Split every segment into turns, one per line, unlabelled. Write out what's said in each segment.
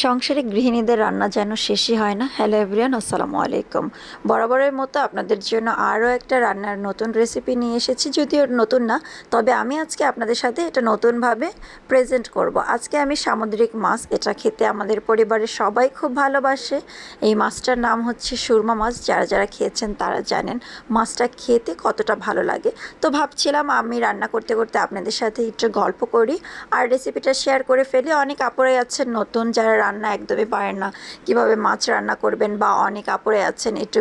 সংসারে গৃহিণীদের রান্না যেন শেষই হয় না। হ্যালো এভরিওয়ান, আসসালামু আলাইকুম। বরাবরের মতো আপনাদের জন্য আরও একটা রান্নার নতুন রেসিপি নিয়ে এসেছি, যদিও নতুন না, তবে আমি আজকে আপনাদের সাথে এটা নতুনভাবে প্রেজেন্ট করব। আজকে আমি সামুদ্রিক মাছ, এটা খেতে আমাদের পরিবারের সবাই খুব ভালোবাসে। এই মাছটার নাম হচ্ছে সুরমা মাছ। যারা যারা খেয়েছেন তারা জানেন মাছটা খেতে কতটা ভালো লাগে। তো ভাবছিলাম আমি রান্না করতে করতে আপনাদের সাথে একটু গল্প করি আর রেসিপিটা শেয়ার করে ফেলি। অনেক আপুরাই আছেন নতুন, যারা রান্না একদমই পারেন না, কিভাবে মাছ রান্না করবেন, বা অনেক আপুরাই আছেন একটু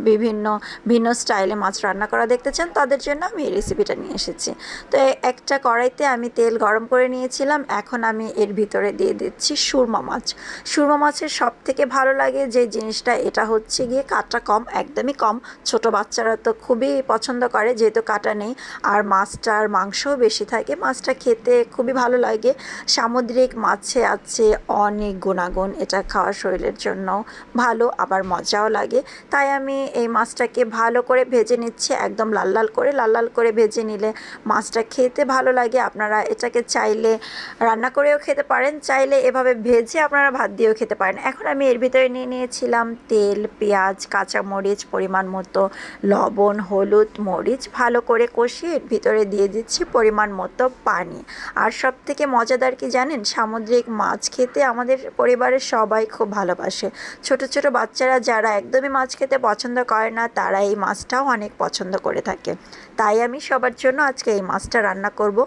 বিভিন্ন ভিন্ন স্টাইলে মাছ রান্না করা দেখতে চান, তাদের জন্য আমি এই রেসিপিটা নিয়ে এসেছি। তো একটা কড়াইতে আমি তেল গরম করে নিয়েছিলাম। এখন আমি এর ভিতরে দিয়ে দিচ্ছি সুরমা মাছ। সুরমা মাছের সব থেকে ভালো লাগে যে জিনিসটা, এটা হচ্ছে গিয়ে কাঁটা কম, একদমই কম। ছোট বাচ্চারা তো খুবই পছন্দ করে যেহেতু কাঁটা নেই, আর মাছটার মাংসও বেশি থাকে। মাছটা খেতে খুবই ভালো লাগে। সামুদ্রিক মাছে আছে অনেক গুণাগুণ, এটা খাওয়া শরীরের জন্য ভালো, আবার মজাও লাগে। তাই আমি এই মাছটাকে ভালো করে ভেজে নিচ্ছি, একদম লাল লাল করে। লাল লাল করে ভেজে নিলে মাছটা খেতে ভালো লাগে। আপনারা এটাকে চাইলে রান্না করেও খেতে পারেন, চাইলে এভাবে ভেজে আপনারা ভাত দিয়েও খেতে পারেন। এখন আমি এর ভিতরে নিয়ে নিয়েছিলাম তেল, পেঁয়াজ, কাঁচামরিচ, পরিমাণ মতো লবণ, হলুদ, মরিচ, ভালো করে কষিয়ে এর ভিতরে দিয়ে দিচ্ছি পরিমাণ মতো পানি। আর সব থেকে মজাদার কি জানেন, সামুদ্রিক মাছ খেতে আমাদের পরিবারের সবাই খুব ভালোবাসে। ছোট ছোট বাচ্চারা যারা একদমই মাছ খেতে পছন্দ করে না, তারা এই মাছটাও অনেক পছন্দ করে থাকে। তাই আমি সবার জন্য আজকে এই মাছটা রান্না করব।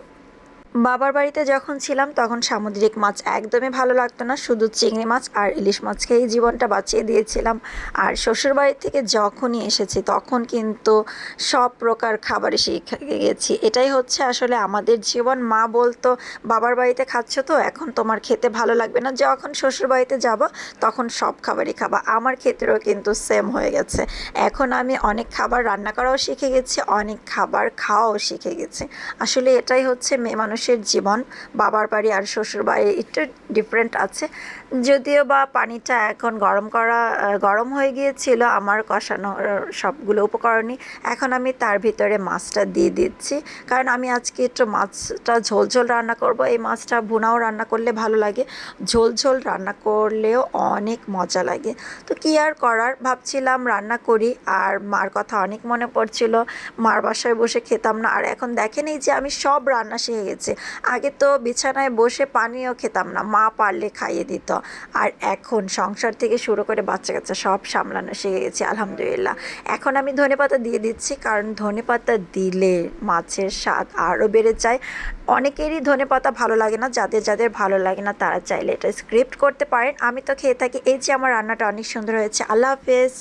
বাবার বাড়িতে যখন ছিলাম তখন সামুদ্রিক মাছ একদমই ভালো লাগতো না, শুধু চিংড়ি মাছ আর ইলিশ মাছ খেয়েই জীবনটা বাঁচিয়ে দিয়েছিলাম। আর শ্বশুর বাড়ি থেকে যখনই এসেছি তখন কিন্তু সব প্রকার খাবারই শিখে গেছি। এটাই হচ্ছে আসলে আমাদের জীবন। মা বলতো, বাবার বাড়িতে খাচ্ছ তো এখন তোমার খেতে ভালো লাগবে না, যখন শ্বশুর বাড়িতে যাবো তখন সব খাবারই খাবা। আমার ক্ষেত্রেও কিন্তু সেম হয়ে গেছে। এখন আমি অনেক খাবার রান্না করাও শিখে গেছি, অনেক খাবার খাওয়াও শিখে গেছি। আসলে এটাই হচ্ছে মেয়ে মানুষের জীবন। বাবার বাড়ি আর শ্বশুর বাড়ি একটু ডিফারেন্ট আছে, যদিও বা পানিটা এখন গরম হয়ে গিয়েছিল আমার কষানোর সবগুলো উপকরণই। এখন আমি তার ভিতরে মাছটা দিয়ে দিচ্ছি, কারণ আমি আজকে একটু মাছটা ঝোল ঝোল রান্না করব। এই মাছটা ভুনাও রান্না করলে ভালো লাগে, ঝোল ঝোল রান্না করলেও অনেক মজা লাগে। তো কী আর করার, ভাবছিলাম রান্না করি, আর মার কথা অনেক মনে পড়ছিল। মার বাসায় বসে খেতাম না, আর এখন দেখেন এই যে আমি সব রান্না শিখে গেছি। আগে তো বিছানায় বসে পানিও খেতাম না, মা পারলে খাইয়ে দিত। আর এখন সংসার থেকে শুরু করে বাচ্চা কাচ্চা সব সামলানো শিখে গেছি আলহামদুলিল্লাহ। এখন আমি ধনেপাতা দিয়ে দিচ্ছি, কারণ ধনেপাতা দিলে মাছের স্বাদ আরও বেড়ে যায়। অনেকেরই ধনেপাতা ভালো লাগে না, যাদের যাদের ভালো লাগে না তারা চাইলে এটা স্ক্রিপ্ট করতে পারেন। আমি তো খেয়ে থাকি। এই যে আমার রান্নাটা অনেক সুন্দর হয়েছে। আল্লাহ হাফেজ।